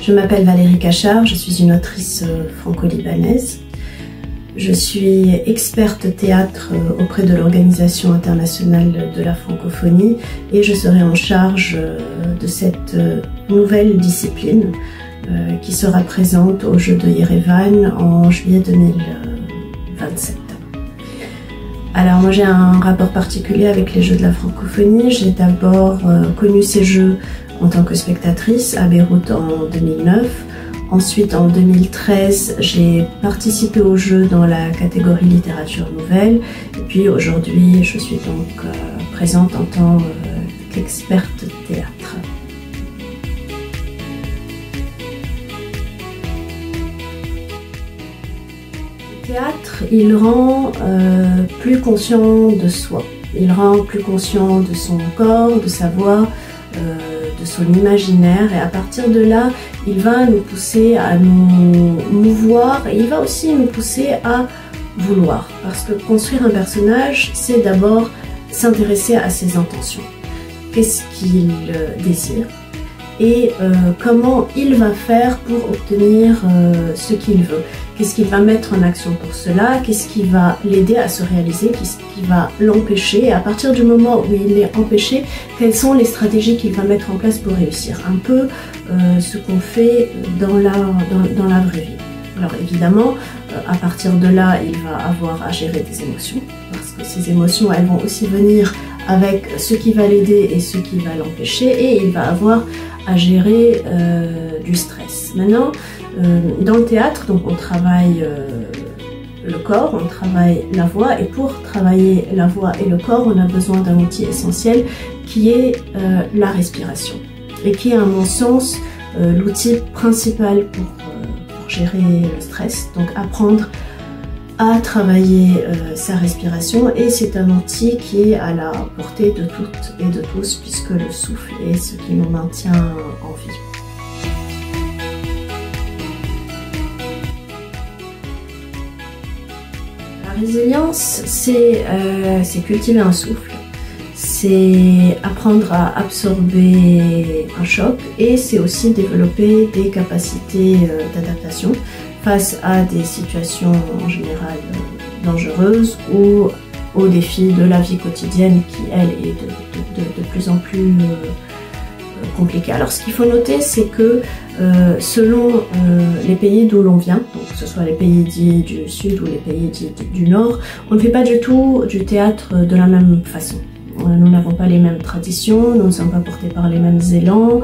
Je m'appelle Valérie Cachard, je suis une autrice franco-libanaise. Je suis experte théâtre auprès de l'Organisation internationale de la francophonie et je serai en charge de cette nouvelle discipline qui sera présente aux Jeux de Yerevan en juillet 2027. Alors moi j'ai un rapport particulier avec les Jeux de la francophonie. J'ai d'abord connu ces Jeux en tant que spectatrice à Beyrouth en 2009. Ensuite, en 2013, j'ai participé aux Jeux dans la catégorie littérature nouvelle. Et puis aujourd'hui, je suis donc présente en tant qu'experte théâtre. Le théâtre, il rend plus conscient de soi. Il rend plus conscient de son corps, de sa voix, de son imaginaire, et à partir de là, il va nous pousser à nous mouvoir et il va aussi nous pousser à vouloir. Parce que construire un personnage, c'est d'abord s'intéresser à ses intentions. Qu'est-ce qu'il désire et comment il va faire pour obtenir ce qu'il veut. Qu'est-ce qu'il va mettre en action pour cela, qu'est-ce qui va l'aider à se réaliser, qu'est-ce qui va l'empêcher, et à partir du moment où il est empêché, quelles sont les stratégies qu'il va mettre en place pour réussir. Un peu ce qu'on fait dans la vraie vie. Alors évidemment, à partir de là, il va avoir à gérer des émotions, parce que ces émotions, elles vont aussi venir avec ce qui va l'aider et ce qui va l'empêcher, et il va avoir à gérer du stress. Maintenant, dans le théâtre, donc on travaille le corps, on travaille la voix, et pour travailler la voix et le corps, on a besoin d'un outil essentiel qui est la respiration, et qui est à mon sens l'outil principal pour gérer le stress, donc apprendre à travailler sa respiration, et c'est un outil qui est à la portée de toutes et de tous, puisque le souffle est ce qui nous maintient en vie. La résilience, c'est cultiver un souffle, c'est apprendre à absorber un choc, et c'est aussi développer des capacités d'adaptation face à des situations en général dangereuses ou aux défis de la vie quotidienne qui, elle, est de plus en plus compliquée. Alors ce qu'il faut noter, c'est que selon les pays d'où l'on vient, donc que ce soit les pays dits du Sud ou les pays dits du Nord, on ne fait pas du tout du théâtre de la même façon. Nous n'avons pas les mêmes traditions, nous ne sommes pas portés par les mêmes élans,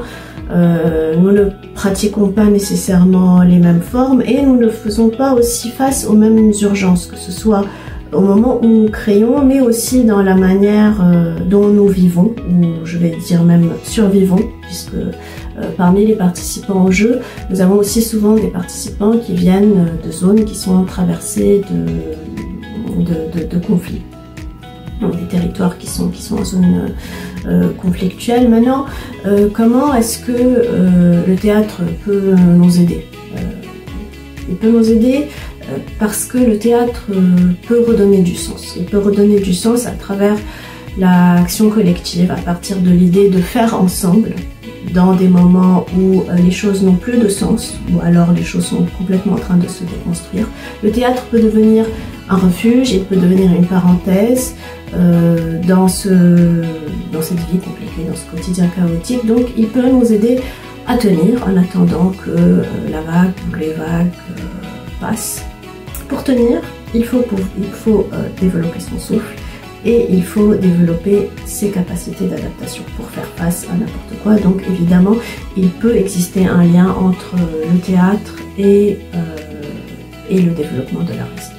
nous ne pratiquons pas nécessairement les mêmes formes, et nous ne faisons pas aussi face aux mêmes urgences, que ce soit au moment où nous créons, mais aussi dans la manière dont nous vivons, ou je vais dire même survivons, puisque parmi les participants au jeu, nous avons aussi souvent des participants qui viennent de zones qui sont traversées de conflits. Donc des territoires qui sont en zone conflictuelle. Maintenant, comment est-ce que le théâtre peut nous aider? Il peut nous aider parce que le théâtre peut redonner du sens. Il peut redonner du sens à travers l'action collective, à partir de l'idée de faire ensemble, dans des moments où les choses n'ont plus de sens, ou alors les choses sont complètement en train de se déconstruire. Le théâtre peut devenir un refuge, il peut devenir une parenthèse dans cette vie compliquée, dans ce quotidien chaotique. Donc il peut nous aider à tenir en attendant que la vague ou les vagues passent. Pour tenir, il faut développer son souffle, et il faut développer ses capacités d'adaptation pour faire face à n'importe quoi. Donc évidemment, il peut exister un lien entre le théâtre et le développement de la résilience.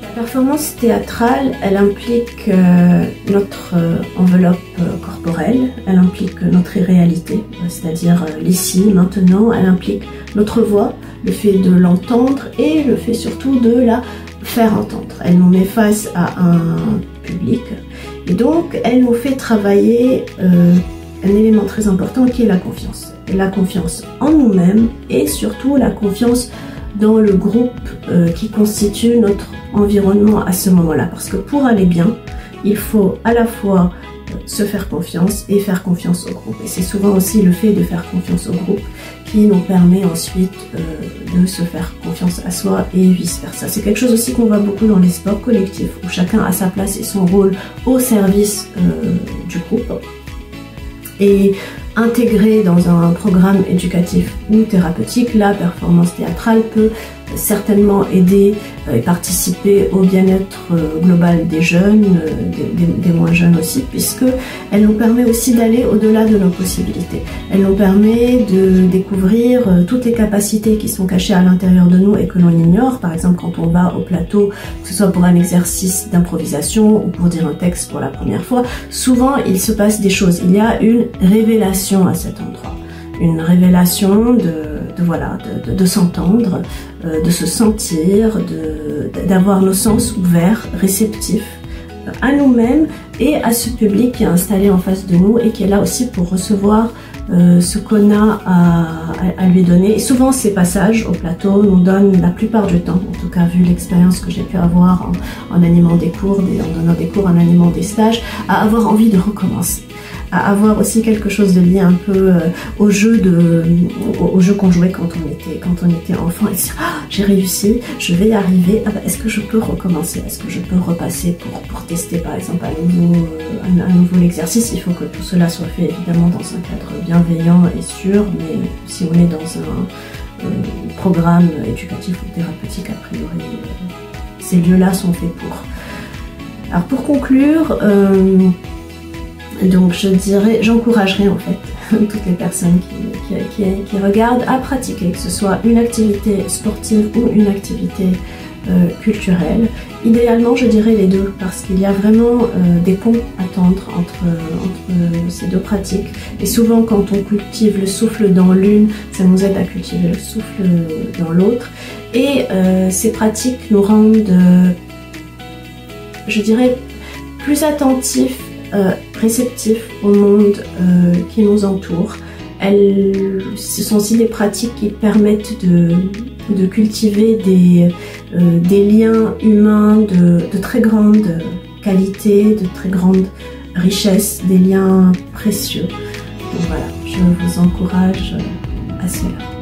La performance théâtrale, elle implique notre enveloppe corporelle, elle implique notre irréalité, c'est-à-dire l'ici, maintenant, elle implique notre voix, le fait de l'entendre et le fait surtout de la faire entendre. Elle nous met face à un public, et donc elle nous fait travailler un élément très important qui est la confiance. La confiance en nous-mêmes et surtout la confiance dans le groupe qui constitue notre environnement à ce moment-là. Parce que pour aller bien, il faut à la fois se faire confiance et faire confiance au groupe. Et c'est souvent aussi le fait de faire confiance au groupe qui nous permet ensuite de se faire confiance à soi et vice versa. C'est quelque chose aussi qu'on voit beaucoup dans les sports collectifs où chacun a sa place et son rôle au service du groupe. Et intégré dans un programme éducatif ou thérapeutique, la performance théâtrale peut certainement aider et participer au bien-être global des jeunes, des moins jeunes aussi, puisque elle nous permet aussi d'aller au-delà de nos possibilités. Elle nous permet de découvrir toutes les capacités qui sont cachées à l'intérieur de nous et que l'on ignore. Par exemple, quand on va au plateau, que ce soit pour un exercice d'improvisation ou pour dire un texte pour la première fois, souvent il se passe des choses. Il y a une révélation à cet endroit. Une révélation de s'entendre, de se sentir, d'avoir nos sens ouverts, réceptifs à nous-mêmes et à ce public qui est installé en face de nous et qui est là aussi pour recevoir ce qu'on a à lui donner. Et souvent ces passages au plateau nous donnent la plupart du temps, en tout cas vu l'expérience que j'ai pu avoir en animant des cours, en donnant des cours, en animant des stages, à avoir envie de recommencer. À avoir aussi quelque chose de lié un peu au jeu qu'on jouait quand on était enfant, et se dire j'ai réussi, je vais y arriver, est-ce que je peux recommencer, est-ce que je peux repasser pour tester par exemple un nouveau exercice. Il faut que tout cela soit fait évidemment dans un cadre bienveillant et sûr, mais si on est dans un programme éducatif ou thérapeutique, a priori ces lieux-là sont faits pour. Alors pour conclure, donc je dirais, j'encouragerais en fait toutes les personnes qui regardent à pratiquer, que ce soit une activité sportive ou une activité culturelle. Idéalement, je dirais les deux, parce qu'il y a vraiment des ponts à tendre entre ces deux pratiques. Et souvent, quand on cultive le souffle dans l'une, ça nous aide à cultiver le souffle dans l'autre. Et ces pratiques nous rendent, je dirais, plus attentifs, réceptifs au monde qui nous entoure. Ce sont aussi des pratiques qui permettent de cultiver des liens humains de très grande qualité, de très grande richesse, des liens précieux. Donc voilà, je vous encourage à cela.